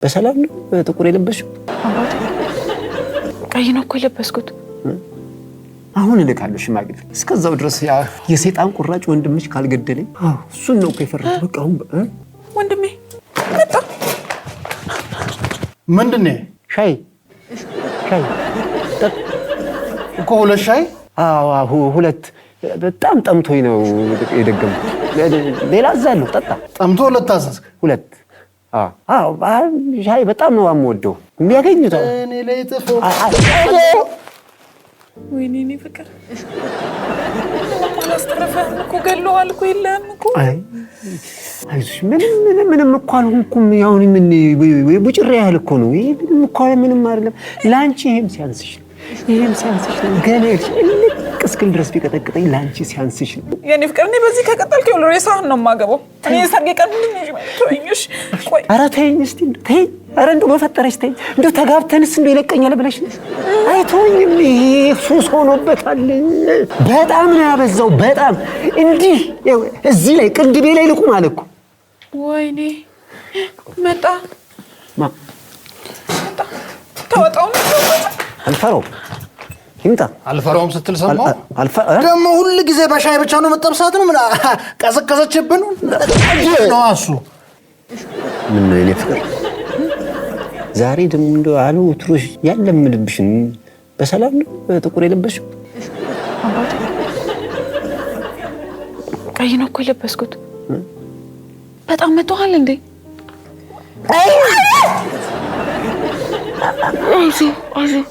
በሰላም ነው ጥቁር የለበሽው? አባቴ ቀይ ነው እኮ የለበስኩት። አሁን እልካለሁ ሽማግሌ። እስከዛው ድረስ ያ የሰይጣን ቁራጭ ወንድምሽ ካልገደለኝ እሱን ነው እኮ የፈራሁት። በቃ አሁን ወንድሜ መጣ። ምንድን ነው? ሻይ እኮ ሁለት ሻይ? አዎ ሁለት። በጣም ጠምቶኝ ነው የደገምኩት። ሌላ አዛለሁ፣ ጠጣ። ጠምቶ ሁለት ታዘዝክ? ሁለት። አዎ ሻይ በጣም ነው የምወደው። የሚያገኙት እኔ ላይ ጥፎ ወይኔ እኔ ፍቅር አላስተረፈህም እኮ ገለዋል እኮ የለህም እኮ። አይዞሽ ምንም እኮ አልሆንኩም። ያው ምን ቡጭሬ ያህል እኮ ነው። ይሄ ምንም እኮ ምንም አይደለም። ላንቺ ይሄም ሲያንስሽ ነው። ገና እስክል ድረስ ቢቀጠቅጠኝ ላንቺ ሲያንስሽ ነው። የኔ ፍቅር እኔ በዚህ ከቀጠልክ ይኸውልህ ሬሳህን ነው የማገባው። እኔ ሰርጌ ቀን ምን ይመጣኝሽ? ቆይ ኧረ ተይኝ እስቲ ተይኝ። ኧረ እንደው በፈጠረሽ ተይኝ። እንደው ተጋብተንስ እንደው ይለቀኛል ብለሽ ነው? አይቶኝም። ይሄ ሱስ ሆኖበታል። በጣም ነው ያበዛው። በጣም እንዲህ እዚህ ላይ ቅንድቤ ላይ ልቁም አለ እኮ። ወይኔ መጣ ተወጣው ነው አልፈራውም። ይምጣ። አልፈራውም ስትል ሰማሁ። ደግሞ ሁሉ ጊዜ በሻይ ብቻ ነው መጠብሳት ነው? ምን ቀዘቀዘችብን ነው እሱ? ምን ነው የኔ ፍቅር ዛሬ ደግሞ እንደው አሉ ትሮሽ ያለምልብሽን በሰላም ነው ጥቁር የለበሽው? አባቴ ቀይ ነው እኮ የለበስኩት። በጣም መጥቷል እንዴ? አይዞህ